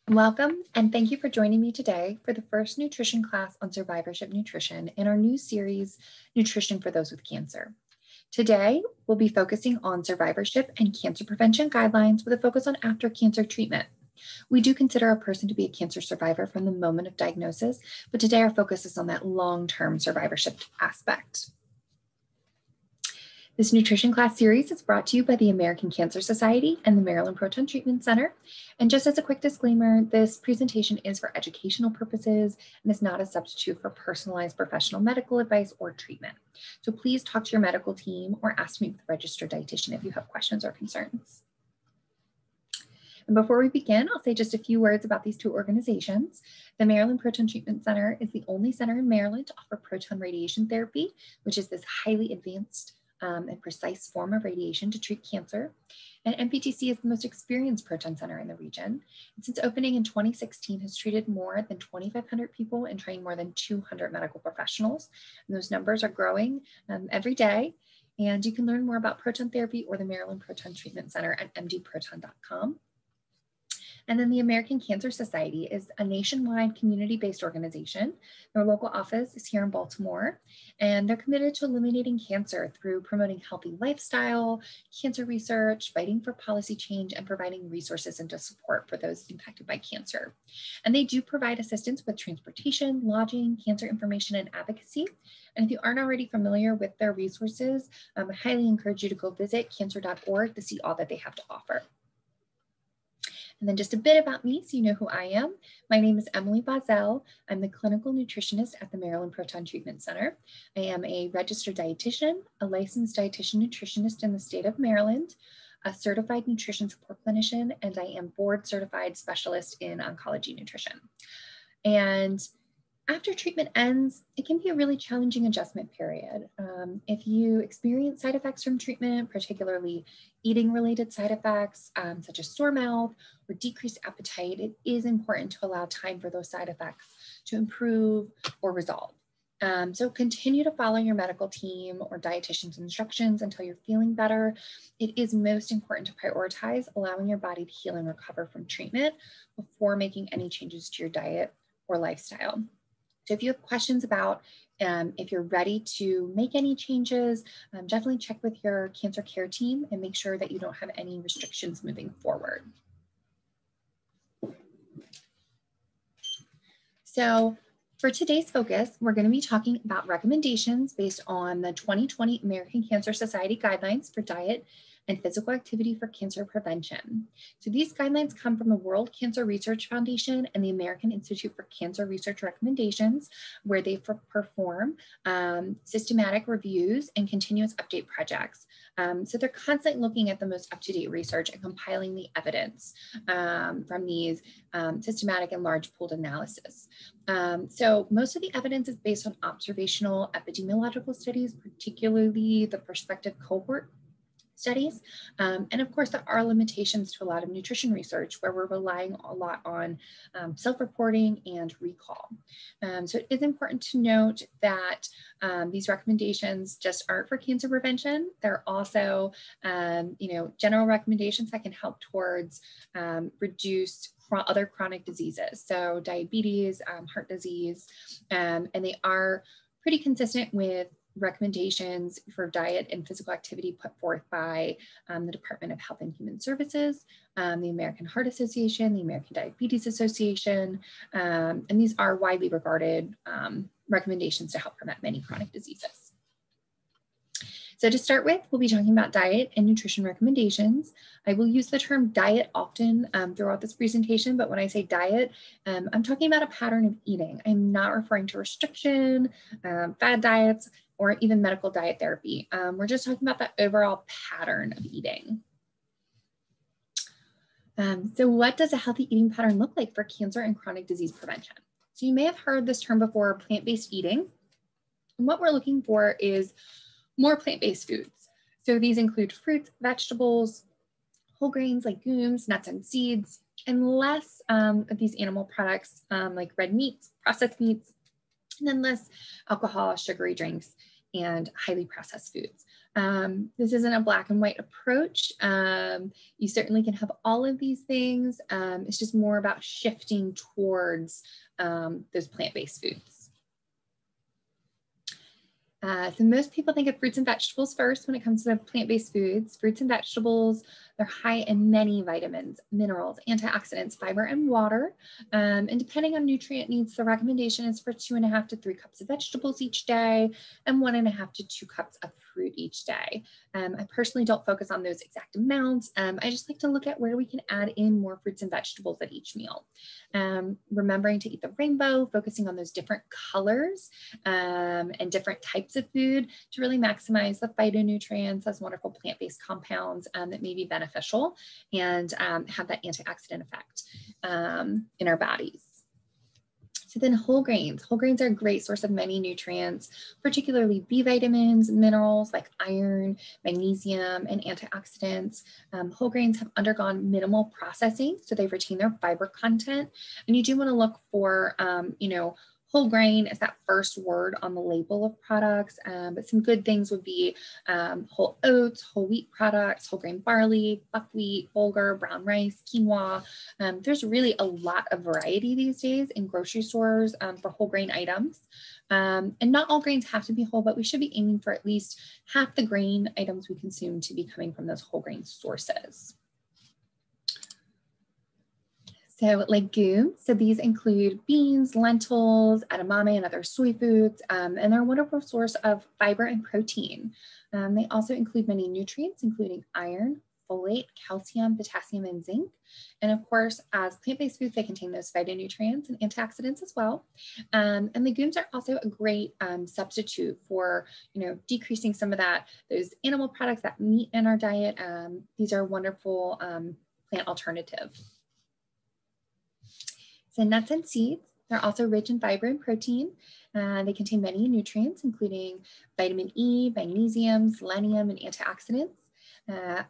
Welcome, and thank you for joining me today for the first nutrition class on survivorship nutrition in our new series, Nutrition for Those with Cancer. Today, we'll be focusing on survivorship and cancer prevention guidelines with a focus on after cancer treatment. We do consider a person to be a cancer survivor from the moment of diagnosis, but today our focus is on that long-term survivorship aspect. This nutrition class series is brought to you by the American Cancer Society and the Maryland Proton Treatment Center. And just as a quick disclaimer, this presentation is for educational purposes and is not a substitute for personalized professional medical advice or treatment. So please talk to your medical team or ask to meet with a registered dietitian if you have questions or concerns. And before we begin, I'll say just a few words about these two organizations. The Maryland Proton Treatment Center is the only center in Maryland to offer proton radiation therapy, which is this highly advanced and precise form of radiation to treat cancer. And MPTC is the most experienced proton center in the region. And since opening in 2016, has treated more than 2,500 people and trained more than 200 medical professionals. And those numbers are growing every day. And you can learn more about proton therapy or the Maryland Proton Treatment Center at mdproton.com. And then the American Cancer Society is a nationwide community-based organization. Their local office is here in Baltimore, and they're committed to eliminating cancer through promoting healthy lifestyle, cancer research, fighting for policy change, and providing resources and support for those impacted by cancer. And they do provide assistance with transportation, lodging, cancer information, and advocacy. And if you aren't already familiar with their resources, I highly encourage you to go visit cancer.org to see all that they have to offer. And then just a bit about me so you know who I am. My name is Emily Bozzell. I'm the clinical nutritionist at the Maryland Proton Treatment Center. I am a registered dietitian, a licensed dietitian nutritionist in the state of Maryland, a certified nutrition support clinician, and I am board certified specialist in oncology nutrition. And after treatment ends, it can be a really challenging adjustment period. If you experience side effects from treatment, particularly eating-related side effects, such as sore mouth or decreased appetite, it is important to allow time for those side effects to improve or resolve. So continue to follow your medical team or dietitian's instructions until you're feeling better. It is most important to prioritize allowing your body to heal and recover from treatment before making any changes to your diet or lifestyle. So if you have questions about if you're ready to make any changes, definitely check with your cancer care team and make sure that you don't have any restrictions moving forward. So for today's focus, we're going to be talking about recommendations based on the 2020 American Cancer Society guidelines for diet and physical activity for cancer prevention. So these guidelines come from the World Cancer Research Foundation and the American Institute for Cancer Research recommendations, where they perform systematic reviews and continuous update projects. So they're constantly looking at the most up-to-date research and compiling the evidence from these systematic and large pooled analysis. So most of the evidence is based on observational epidemiological studies, particularly the prospective cohort studies. And of course, there are limitations to a lot of nutrition research where we're relying a lot on self-reporting and recall. So it is important to note that these recommendations just aren't for cancer prevention. They're also, general recommendations that can help towards reduce other chronic diseases. So diabetes, heart disease, and they are pretty consistent with recommendations for diet and physical activity put forth by the Department of Health and Human Services, the American Heart Association, the American Diabetes Association, and these are widely regarded recommendations to help prevent many chronic diseases. So to start with, we'll be talking about diet and nutrition recommendations. I will use the term diet often throughout this presentation, but when I say diet, I'm talking about a pattern of eating. I'm not referring to restriction, fad diets, or even medical diet therapy. We're just talking about that overall pattern of eating. So what does a healthy eating pattern look like for cancer and chronic disease prevention? So you may have heard this term before, plant-based eating. And what we're looking for is more plant-based foods. So these include fruits, vegetables, whole grains, legumes, nuts and seeds, and less of these animal products like red meats, processed meats, and then less alcohol, sugary drinks, and highly processed foods. This isn't a black and white approach. You certainly can have all of these things. It's just more about shifting towards those plant-based foods. So most people think of fruits and vegetables first when it comes to plant-based foods. Fruits and vegetables, they're high in many vitamins, minerals, antioxidants, fiber, and water. And depending on nutrient needs, the recommendation is for 2.5 to 3 cups of vegetables each day and 1.5 to 2 cups of fruit each day. I personally don't focus on those exact amounts. I just like to look at where we can add in more fruits and vegetables at each meal. Remembering to eat the rainbow, focusing on those different colors and different types of food to really maximize the phytonutrients, those wonderful plant-based compounds that may be beneficial and have that antioxidant effect in our bodies. So then whole grains. Whole grains are a great source of many nutrients, particularly B vitamins, minerals like iron, magnesium, and antioxidants. Whole grains have undergone minimal processing, so they retain their fiber content. And you do want to look for, whole grain is that first word on the label of products, but some good things would be whole oats, whole wheat products, whole grain barley, buckwheat, bulgur, brown rice, quinoa. There's really a lot of variety these days in grocery stores for whole grain items. And not all grains have to be whole, but we should be aiming for at least half the grain items we consume to be coming from those whole grain sources. So legumes, so these include beans, lentils, edamame, and other soy foods, and they're a wonderful source of fiber and protein. They also include many nutrients, including iron, folate, calcium, potassium, and zinc. And of course, as plant-based foods, they contain those phytonutrients and antioxidants as well. And legumes are also a great substitute for, decreasing some of those animal products, that meat in our diet. These are wonderful plant alternatives. So nuts and seeds, they're also rich in fiber and protein. They contain many nutrients, including vitamin E, magnesium, selenium, and antioxidants.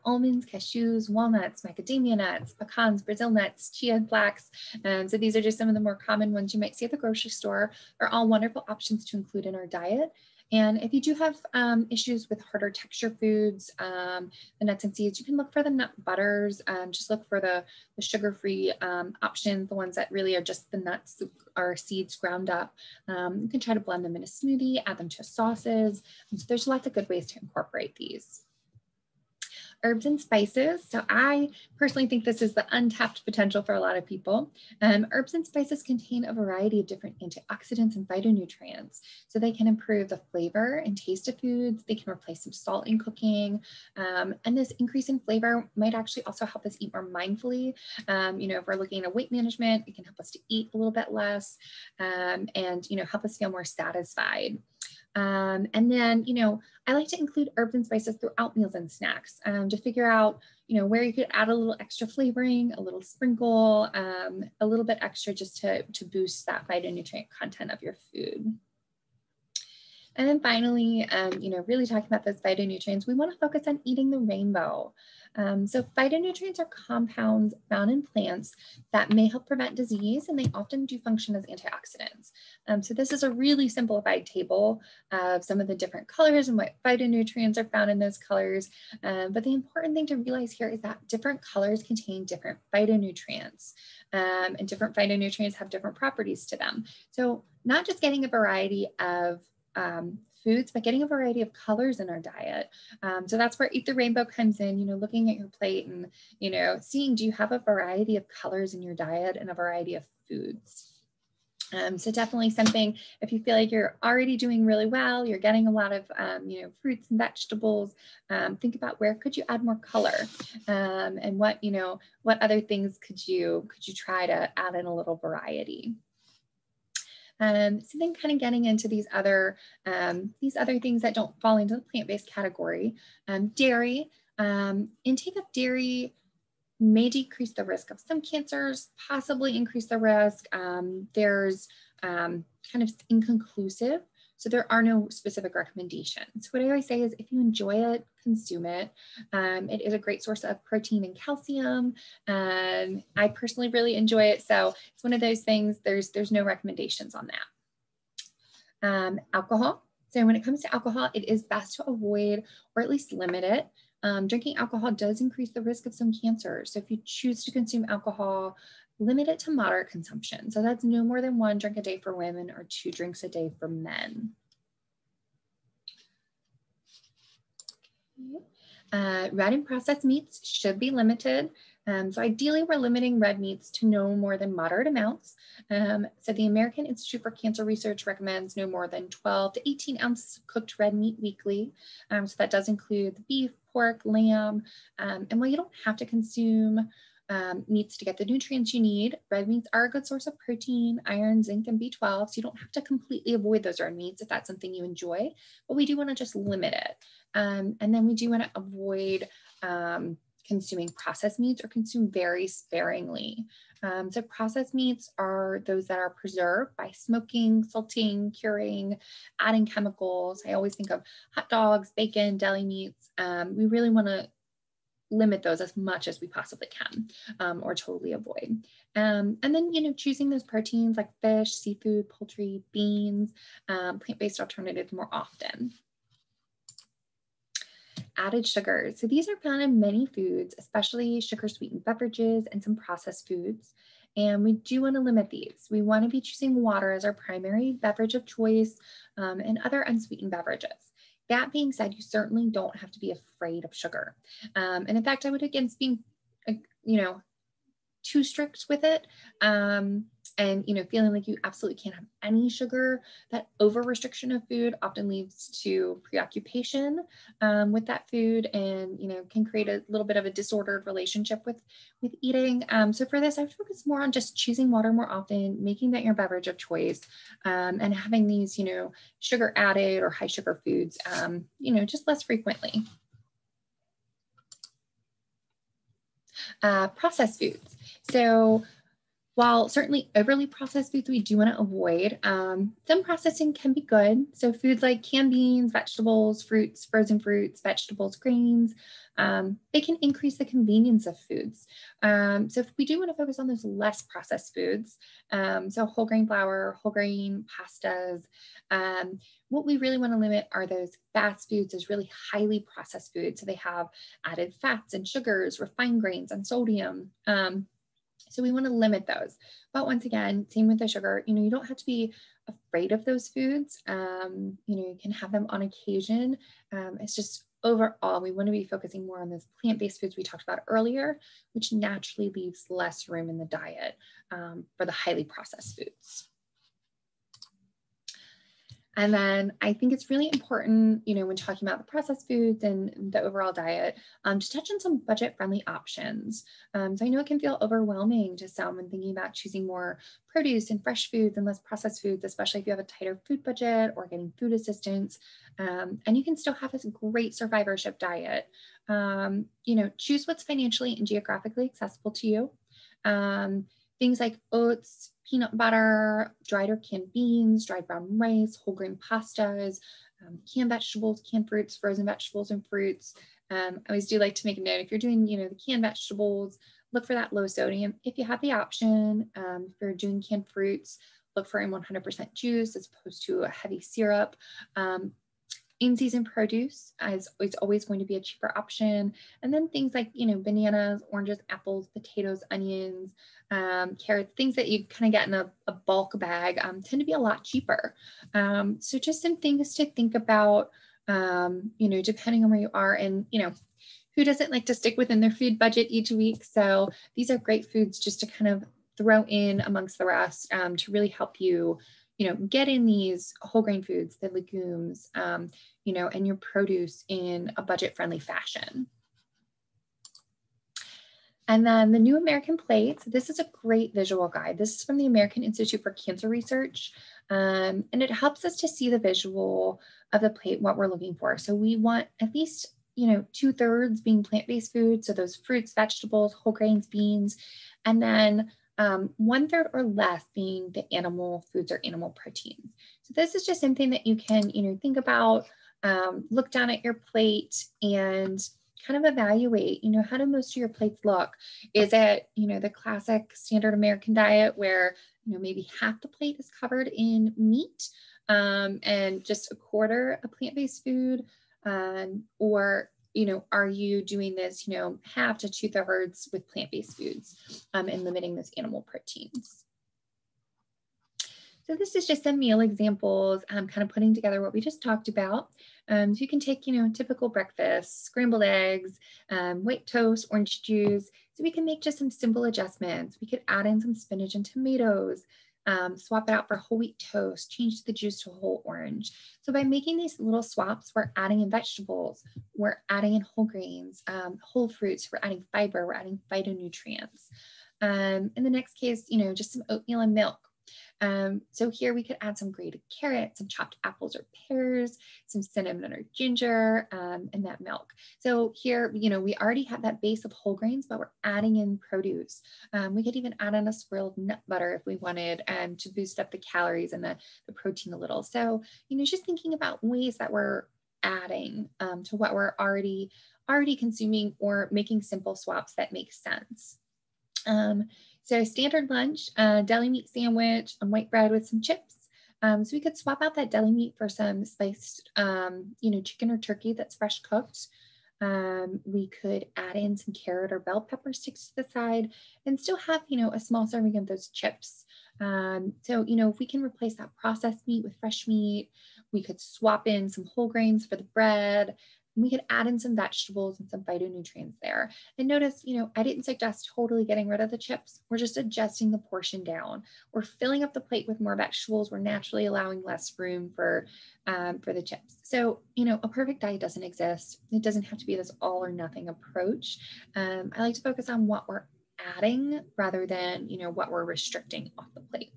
Almonds, cashews, walnuts, macadamia nuts, pecans, Brazil nuts, chia flax. So these are just some of the more common ones you might see at the grocery store. They're all wonderful options to include in our diet. And if you do have issues with harder texture foods, the nuts and seeds, you can look for the nut butters. Just look for the sugar-free options, the ones that really are just the nuts or seeds ground up. You can try to blend them in a smoothie, add them to sauces. And so there's lots of good ways to incorporate these. Herbs and spices. So I personally think this is the untapped potential for a lot of people. Herbs and spices contain a variety of different antioxidants and phytonutrients. So they can improve the flavor and taste of foods. They can replace some salt in cooking. And this increase in flavor might actually also help us eat more mindfully. If we're looking at weight management, it can help us to eat a little bit less and, help us feel more satisfied. And then, I like to include herbs and spices throughout meals and snacks to figure out, where you could add a little extra flavoring, a little sprinkle, a little bit extra just to boost that phytonutrient content of your food. And then finally, really talking about those phytonutrients, we want to focus on eating the rainbow. So phytonutrients are compounds found in plants that may help prevent disease, and they often do function as antioxidants. So this is a really simplified table of some of the different colors and what phytonutrients are found in those colors. But the important thing to realize here is that different colors contain different phytonutrients, and different phytonutrients have different properties to them. So not just getting a variety of foods, but getting a variety of colors in our diet. So that's where Eat the Rainbow comes in, looking at your plate and, seeing, do you have a variety of colors in your diet and a variety of foods? So definitely something, if you feel like you're already doing really well, you're getting a lot of, fruits and vegetables, think about where could you add more color and what other things could you try to add in a little variety. So then kind of getting into these other things that don't fall into the plant-based category. Dairy, intake of dairy may decrease the risk of some cancers, possibly increase the risk. There's kind of inconclusive. So there are no specific recommendations. What I always say is if you enjoy it, consume it. It is a great source of protein and calcium. I personally really enjoy it. So it's one of those things, there's no recommendations on that. Alcohol. So when it comes to alcohol, it is best to avoid or at least limit it. Drinking alcohol does increase the risk of some cancers. So if you choose to consume alcohol, limit it to moderate consumption. So that's no more than 1 drink a day for women or 2 drinks a day for men. Red and processed meats should be limited. So ideally, we're limiting red meats to no more than moderate amounts. So the American Institute for Cancer Research recommends no more than 12 to 18 ounces of cooked red meat weekly. So that does include the beef, pork, lamb. And while you don't have to consume meats to get the nutrients you need, red meats are a good source of protein, iron, zinc, and B12. So you don't have to completely avoid those red meats if that's something you enjoy, but we do want to just limit it. And then we do want to avoid consuming processed meats or consume very sparingly. So processed meats are those that are preserved by smoking, salting, curing, adding chemicals. I always think of hot dogs, bacon, deli meats. We really want to limit those as much as we possibly can, or totally avoid. And then, choosing those proteins like fish, seafood, poultry, beans, plant-based alternatives more often. Added sugars. So these are found in many foods, especially sugar-sweetened beverages and some processed foods. And we do want to limit these. We want to be choosing water as our primary beverage of choice, and other unsweetened beverages. That being said, you certainly don't have to be afraid of sugar. And in fact, I would against being, too strict with it. And, feeling like you absolutely can't have any sugar. That over restriction of food often leads to preoccupation with that food, and, can create a little bit of a disordered relationship with eating. So for this, I would focus more on just choosing water more often, making that your beverage of choice, and having these, sugar added or high sugar foods, just less frequently. Processed foods. So while certainly overly processed foods we do want to avoid, some processing can be good. So foods like canned beans, vegetables, fruits, frozen fruits, vegetables, grains, they can increase the convenience of foods. So if we do want to focus on those less processed foods, so whole grain flour, whole grain pastas, what we really want to limit are those fast foods, those really highly processed foods. So they have added fats and sugars, refined grains, and sodium. So we want to limit those. But once again, same with the sugar, you don't have to be afraid of those foods. You can have them on occasion. It's just overall, we want to be focusing more on those plant-based foods we talked about earlier, which naturally leaves less room in the diet for the highly processed foods. And then I think it's really important, when talking about the processed foods and the overall diet, to touch on some budget-friendly options. So I know it can feel overwhelming to some when thinking about choosing more produce and fresh foods and less processed foods, especially if you have a tighter food budget or getting food assistance. And you can still have this great survivorship diet. Choose what's financially and geographically accessible to you. Things like oats, peanut butter, dried or canned beans, dried brown rice, whole grain pastas, canned vegetables, canned fruits, frozen vegetables and fruits. I always do like to make a note, if you're doing, the canned vegetables, look for that low sodium. If you have the option, if you're doing canned fruits, look for a 100% juice as opposed to a heavy syrup. In-season produce is always going to be a cheaper option. And then things like, bananas, oranges, apples, potatoes, onions, carrots, things that you kind of get in a bulk bag tend to be a lot cheaper. So just some things to think about, depending on where you are, and, who doesn't like to stick within their food budget each week? So these are great foods just to kind of throw in amongst the rest to really help you get in these whole grain foods, the legumes, and your produce in a budget-friendly fashion. And then the New American Plate. So this is a great visual guide. This is from the American Institute for Cancer Research, and it helps us to see the visual of the plate, what we're looking for. So we want at least 2/3 being plant-based foods, so those fruits, vegetables, whole grains, beans, and then 1/3 or less being the animal foods or animal proteins. So this is just something that you can, think about, look down at your plate and kind of evaluate, how do most of your plates look? Is it, the classic standard American diet where, maybe half the plate is covered in meat? and just a quarter a plant-based food? Or, are you doing this, half to 2/3 with plant-based foods and limiting those animal proteins? So this is just some meal examples, kind of putting together what we just talked about. So you can take, typical breakfast, scrambled eggs, white toast, orange juice. So we can make just some simple adjustments. We could add in some spinach and tomatoes, swap it out for whole wheat toast, change the juice to whole orange. So by making these little swaps, we're adding in vegetables, we're adding in whole grains, whole fruits, we're adding fiber, we're adding phytonutrients. In the next case, just some oatmeal and milk. So here we could add some grated carrots, some chopped apples or pears, some cinnamon or ginger, and that milk. So here, we already have that base of whole grains, but we're adding in produce. We could even add in a swirled nut butter if we wanted to boost up the calories and the protein a little. So, just thinking about ways that we're adding to what we're already consuming, or making simple swaps that make sense. So standard lunch, deli meat sandwich, and white bread with some chips. So we could swap out that deli meat for some spiced, chicken or turkey that's fresh cooked. We could add in some carrot or bell pepper sticks to the side and still have, a small serving of those chips. So, if we can replace that processed meat with fresh meat, we could swap in some whole grains for the bread. We could add in some vegetables and some phytonutrients there. And notice, I didn't suggest totally getting rid of the chips. We're just adjusting the portion down. We're filling up the plate with more vegetables. We're naturally allowing less room for the chips. So, a perfect diet doesn't exist. It doesn't have to be this all or nothing approach. I like to focus on what we're adding rather than, what we're restricting off the plate.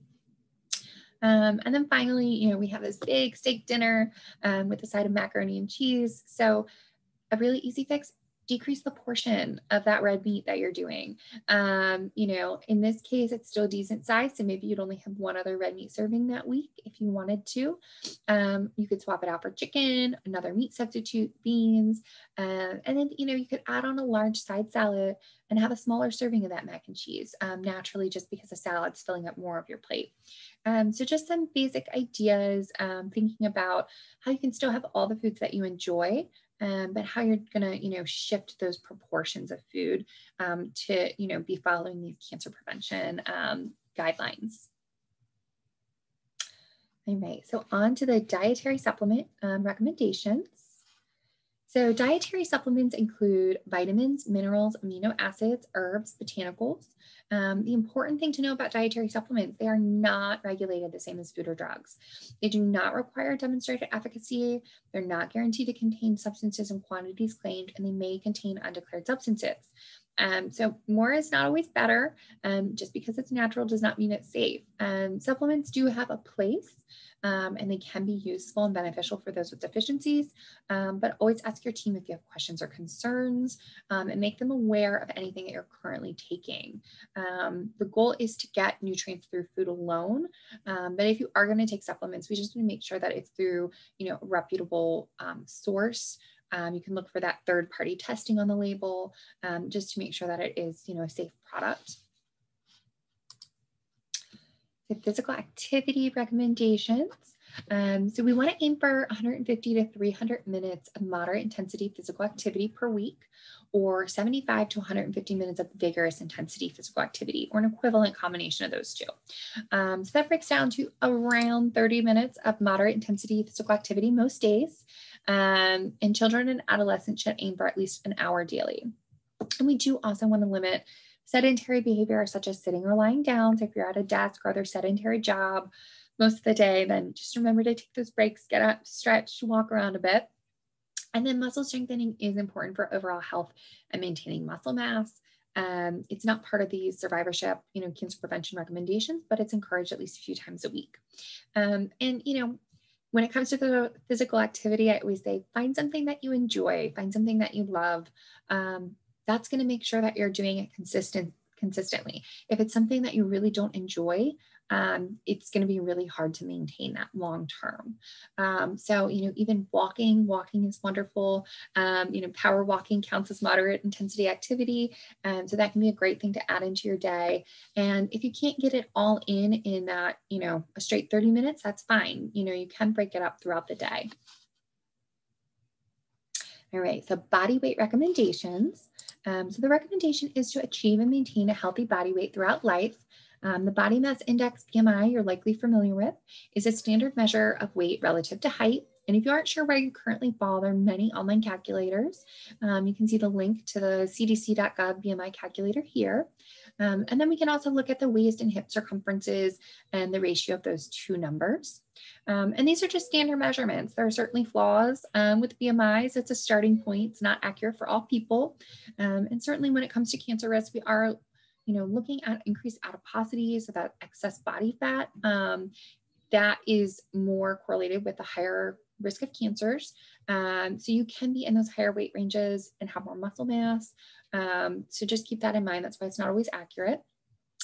And then finally, we have this big steak dinner with a side of macaroni and cheese. So a really easy fix, decrease the portion of that red meat that you're doing. In this case, it's still a decent size. So maybe you'd only have one other red meat serving that week if you wanted to. You could swap it out for chicken, another meat substitute, beans, and then, you could add on a large side salad and have a smaller serving of that mac and cheese, naturally, just because the salad's filling up more of your plate. So just some basic ideas, thinking about how you can still have all the foods that you enjoy, but how you're gonna, shift those proportions of food to, be following these cancer prevention guidelines. All right, so on to the dietary supplement recommendations. So dietary supplements include vitamins, minerals, amino acids, herbs, botanicals. The important thing to know about dietary supplements, they are not regulated the same as food or drugs. They do not require demonstrated efficacy. They're not guaranteed to contain substances in quantities claimed, and they may contain undeclared substances. So more is not always better. Just because it's natural does not mean it's safe. Supplements do have a place, and they can be useful and beneficial for those with deficiencies, but always ask your team if you have questions or concerns, and make them aware of anything that you're currently taking. The goal is to get nutrients through food alone, but if you are going to take supplements, we just need to make sure that it's through, a reputable source. You can look for that third-party testing on the label, just to make sure that it is, a safe product. The physical activity recommendations. So we want to aim for 150 to 300 minutes of moderate intensity physical activity per week, or 75 to 150 minutes of vigorous intensity physical activity, or an equivalent combination of those two. So that breaks down to around 30 minutes of moderate intensity physical activity most days. And children and adolescents should aim for at least an hour daily. And we do also want to limit sedentary behavior such as sitting or lying down. So if you're at a desk or other sedentary job most of the day, then just remember to take those breaks, get up, stretch, walk around a bit. And then muscle strengthening is important for overall health and maintaining muscle mass. It's not part of the survivorship, cancer prevention recommendations, but it's encouraged at least a few times a week. And when it comes to the physical activity, I always say, find something that you enjoy, find something that you love. That's going to make sure that you're doing it consistently. If it's something that you really don't enjoy, it's going to be really hard to maintain that long term. So, even walking is wonderful. Power walking counts as moderate intensity activity. So that can be a great thing to add into your day. And if you can't get it all in that, a straight 30 minutes, that's fine. You can break it up throughout the day. All right, so body weight recommendations. So the recommendation is to achieve and maintain a healthy body weight throughout life. The body mass index, BMI, you're likely familiar with, is a standard measure of weight relative to height. And if you aren't sure where you currently fall, there are many online calculators. You can see the link to the cdc.gov BMI calculator here. And then we can also look at the waist and hip circumferences and the ratio of those two numbers. And these are just standard measurements. There are certainly flaws with BMIs. It's a starting point. It's not accurate for all people. And certainly when it comes to cancer risk, we are looking at increased adiposity, so that excess body fat, that is more correlated with the higher risk of cancers. So you can be in those higher weight ranges and have more muscle mass. So just keep that in mind. That's why it's not always accurate.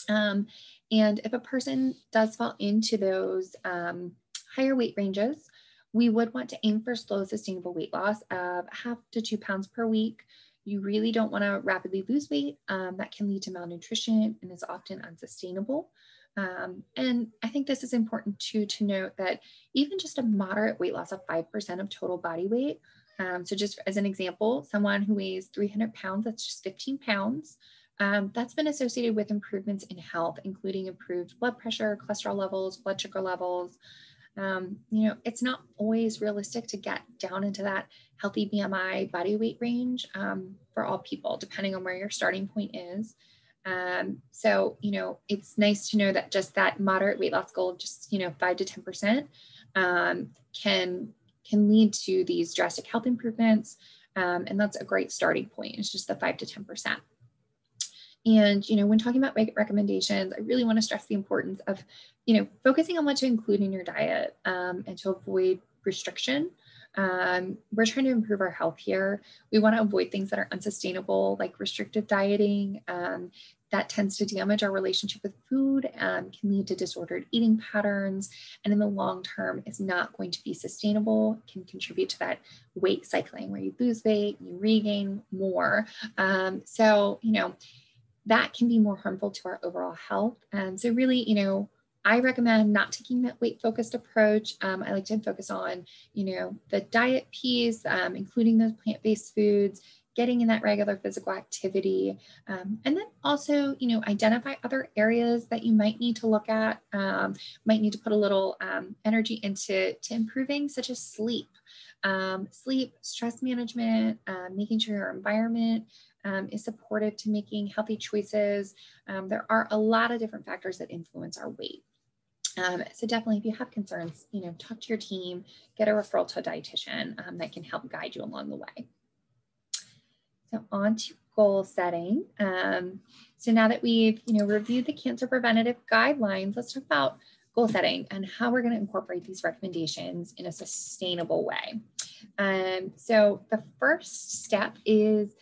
And if a person does fall into those higher weight ranges, we would want to aim for slow, sustainable weight loss of 1/2 to 2 pounds per week. You really don't want to rapidly lose weight. That can lead to malnutrition and is often unsustainable. And I think this is important too, to note that even just a moderate weight loss of 5% of total body weight. So just as an example, someone who weighs 300 pounds, that's just 15 pounds. That's been associated with improvements in health, including improved blood pressure, cholesterol levels, blood sugar levels. It's not always realistic to get down into that healthy BMI body weight range for all people, depending on where your starting point is. So, it's nice to know that just that moderate weight loss goal, just, 5 to 10% can lead to these drastic health improvements. And that's a great starting point. It's just the 5 to 10%. And, when talking about recommendations, I really want to stress the importance of, focusing on what to include in your diet and to avoid restriction. We're trying to improve our health here. We want to avoid things that are unsustainable, like restrictive dieting. That tends to damage our relationship with food, can lead to disordered eating patterns, and in the long term is not going to be sustainable, can contribute to that weight cycling where you lose weight, you regain more. So, that can be more harmful to our overall health. So really, I recommend not taking that weight-focused approach. I like to focus on, the diet piece, including those plant-based foods, getting in that regular physical activity, and then also, identify other areas that you might need to look at, might need to put a little energy into improving, such as sleep, stress management, making sure your environment is supportive to making healthy choices. There are a lot of different factors that influence our weight. So definitely, if you have concerns, talk to your team, get a referral to a dietitian that can help guide you along the way. So on to goal setting. So now that we've, reviewed the cancer preventative guidelines, let's talk about goal setting and how we're going to incorporate these recommendations in a sustainable way. So the first step is,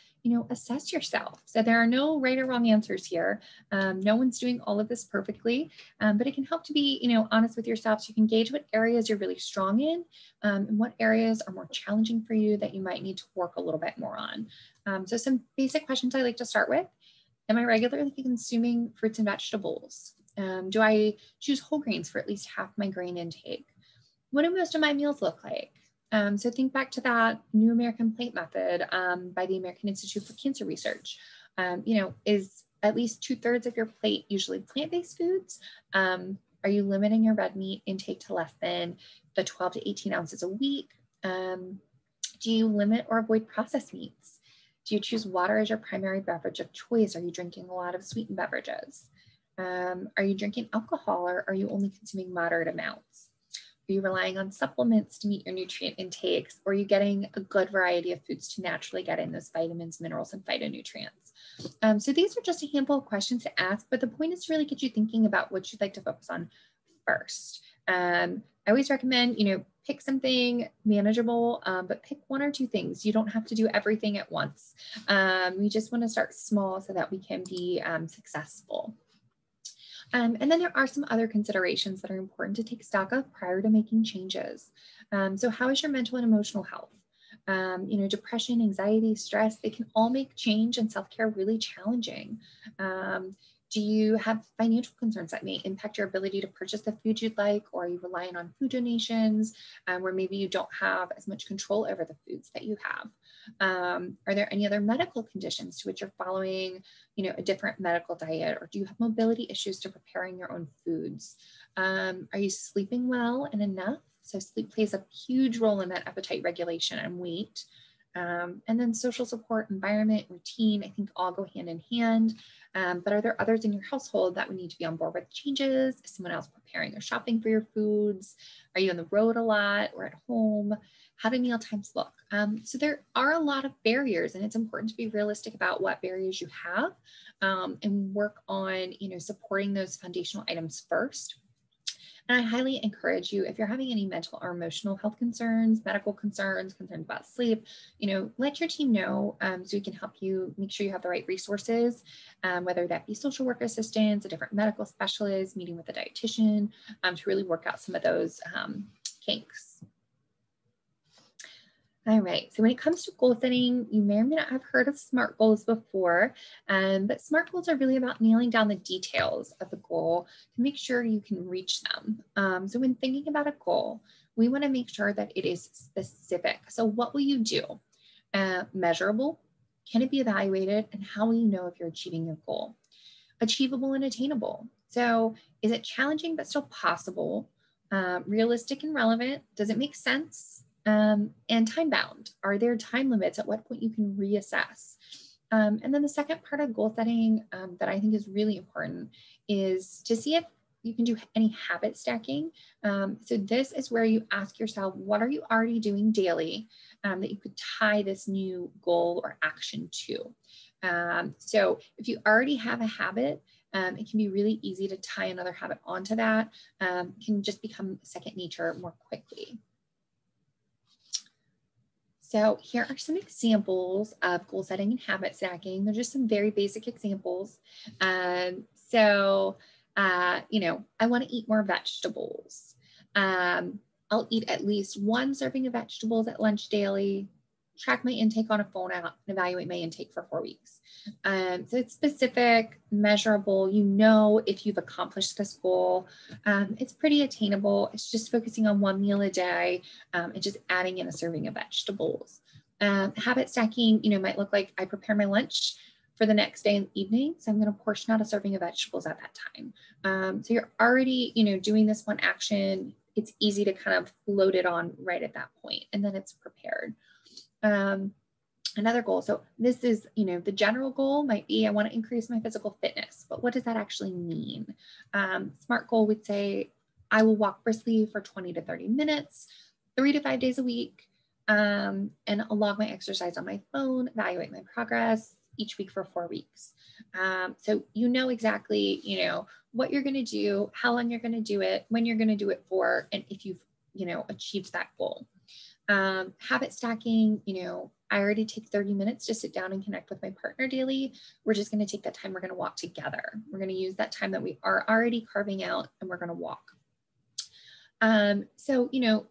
assess yourself. So there are no right or wrong answers here. No one's doing all of this perfectly, but it can help to be, honest with yourself so you can gauge what areas you're really strong in and what areas are more challenging for you that you might need to work a little bit more on. So some basic questions I like to start with. Am I regularly consuming fruits and vegetables? Do I choose whole grains for at least half my grain intake? What do most of my meals look like? So think back to that New American Plate Method by the American Institute for Cancer Research. Is at least 2/3 of your plate usually plant-based foods? Are you limiting your red meat intake to less than the 12 to 18 ounces a week? Do you limit or avoid processed meats? Do you choose water as your primary beverage of choice? Are you drinking a lot of sweetened beverages? Are you drinking alcohol, or are you only consuming moderate amounts? Are you relying on supplements to meet your nutrient intakes? Or are you getting a good variety of foods to naturally get in those vitamins, minerals, and phytonutrients? So these are just a handful of questions to ask, but the point is to really get you thinking about what you'd like to focus on first. I always recommend, pick something manageable, but pick one or two things. You don't have to do everything at once. We just want to start small so that we can be successful. And then there are some other considerations that are important to take stock of prior to making changes. So how is your mental and emotional health? Depression, anxiety, stress, they can all make change and self-care really challenging. Do you have financial concerns that may impact your ability to purchase the food you'd like, or are you relying on food donations where maybe you don't have as much control over the foods that you have? Are there any other medical conditions to which you're following, a different medical diet, or do you have mobility issues to preparing your own foods? Are you sleeping well and enough? So sleep plays a huge role in that appetite regulation and weight. And then social support, environment, routine, I think all go hand in hand. But are there others in your household that would need to be on board with changes? Is someone else preparing or shopping for your foods? Are you on the road a lot or at home? How do meal times look? So there are a lot of barriers, and it's important to be realistic about what barriers you have and work on, supporting those foundational items first. And I highly encourage you, if you're having any mental or emotional health concerns, medical concerns, concerns about sleep, let your team know so we can help you make sure you have the right resources, whether that be social work assistants, a different medical specialist, meeting with a dietitian to really work out some of those kinks. All right, so when it comes to goal setting, you may or may not have heard of SMART goals before, but SMART goals are really about nailing down the details of the goal to make sure you can reach them. So when thinking about a goal, we want to make sure that it is specific. So what will you do? Measurable, can it be evaluated, and how will you know if you're achieving your goal? Achievable and attainable. So is it challenging but still possible? Realistic and relevant? Does it make sense? And time bound. Are there time limits? At what point you can reassess? And then the second part of goal setting that I think is really important is to see if you can do any habit stacking. So this is where you ask yourself, what are you already doing daily that you could tie this new goal or action to? So if you already have a habit, it can be really easy to tie another habit onto that, can just become second nature more quickly. So here are some examples of goal setting and habit stacking. They're just some very basic examples. I want to eat more vegetables. I'll eat at least one serving of vegetables at lunch daily, track my intake on a phone app, and evaluate my intake for 4 weeks. So it's specific, measurable, if you've accomplished this goal. It's pretty attainable. It's just focusing on one meal a day and just adding in a serving of vegetables. Habit stacking, might look like I prepare my lunch for the next day in the evening. So I'm going to portion out a serving of vegetables at that time. So you're already, doing this one action. It's easy to kind of load it on right at that point, and then it's prepared. Another goal. So this is, the general goal might be, I want to increase my physical fitness, but what does that actually mean? SMART goal would say, I will walk briskly for 20 to 30 minutes, 3 to 5 days a week, and I'll log my exercise on my phone, evaluate my progress each week for 4 weeks. So exactly, what you're going to do, how long you're going to do it, when you're going to do it for, and if you've, achieved that goal. Habit stacking, I already take 30 minutes to sit down and connect with my partner daily. We're just going to take that time. We're going to walk together. We're going to use that time that we are already carving out, and we're going to walk. So,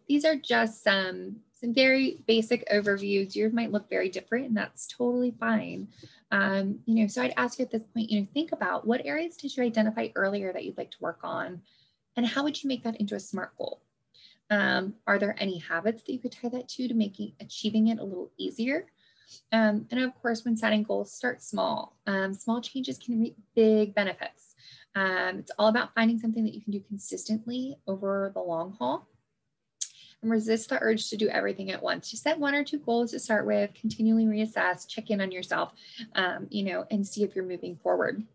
these are just some very basic overviews. Yours might look very different, and that's totally fine. So I'd ask you at this point, think about what areas did you identify earlier that you'd like to work on, and how would you make that into a SMART goal? Are there any habits that you could tie that to making achieving it a little easier? And of course, when setting goals, start small. Small changes can reap big benefits. It's all about finding something that you can do consistently over the long haul, and resist the urge to do everything at once. Just set 1 or 2 goals to start with, continually reassess, check in on yourself, and see if you're moving forward.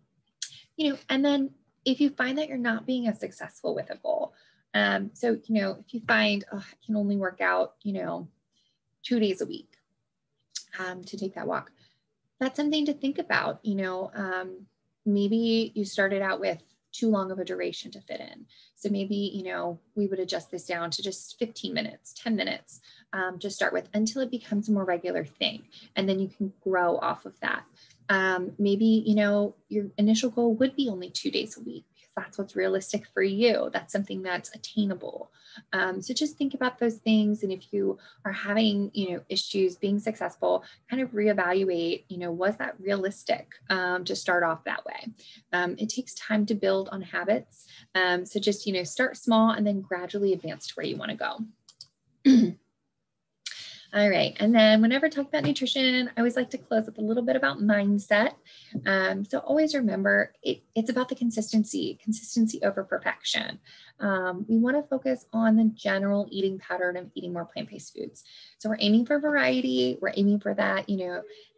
And then if you find that you're not being as successful with a goal, so, if you find, I can only work out, 2 days a week to take that walk, that's something to think about. Maybe you started out with too long of a duration to fit in. So maybe, we would adjust this down to just 15 minutes, 10 minutes to start with until it becomes a more regular thing. And then you can grow off of that. Maybe, your initial goal would be only 2 days a week because that's what's realistic for you. That's something that's attainable. So just think about those things. And if you are having, issues being successful, kind of reevaluate, was that realistic to start off that way? It takes time to build on habits. So just, start small and then gradually advance to where you want to go. All right. And then whenever I talk about nutrition, I always like to close with a little bit about mindset. So always remember it's about the consistency over perfection. We want to focus on the general eating pattern of eating more plant-based foods. So we're aiming for variety. We're aiming for that,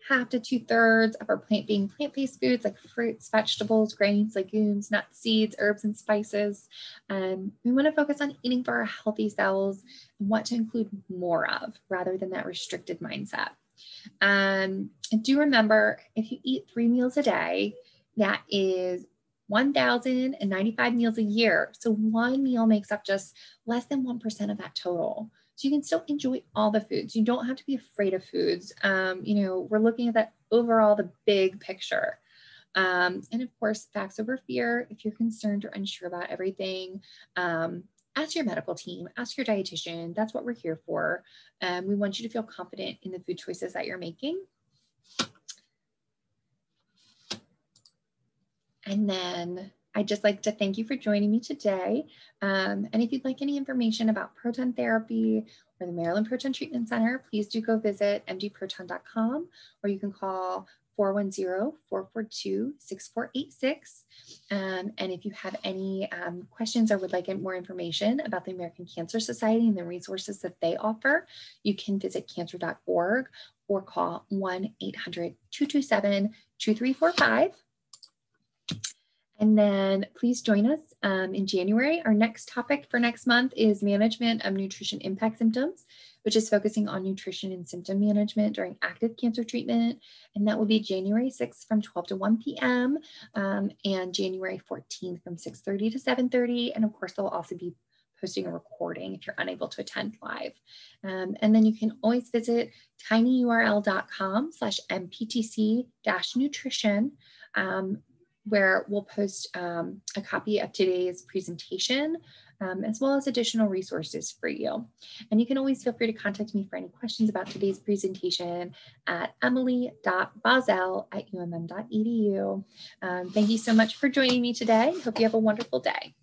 1/2 to 2/3 of our being plant-based foods like fruits, vegetables, grains, legumes, nuts, seeds, herbs, and spices. We want to focus on eating for our healthy cells and what to include more of rather than that restricted mindset. And do remember, if you eat 3 meals a day, that is 1,095 meals a year. So one meal makes up just less than 1% of that total. So you can still enjoy all the foods. You don't have to be afraid of foods. We're looking at that overall, the big picture. And of course, facts over fear. If you're concerned or unsure about everything, ask your medical team, ask your dietitian. That's what we're here for. We want you to feel confident in the food choices that you're making. And then I'd just like to thank you for joining me today. And if you'd like any information about proton therapy or the Maryland Proton Treatment Center, please do go visit mdproton.com, or you can call 410-442-6486. And if you have any questions or would like more information about the American Cancer Society and the resources that they offer, you can visit cancer.org or call 1-800-227-2345. And then please join us in January. Our next topic for next month is management of nutrition impact symptoms, which is focusing on nutrition and symptom management during active cancer treatment. And that will be January 6th from 12 to 1 p.m. And January 14th from 6:30 to 7:30. And of course, they'll also be posting a recording if you're unable to attend live. And then you can always visit tinyurl.com/mptc-nutrition, where we'll post a copy of today's presentation, as well as additional resources for you. And you can always feel free to contact me for any questions about today's presentation at emily.bozzell@umm.edu. Thank you so much for joining me today. Hope you have a wonderful day.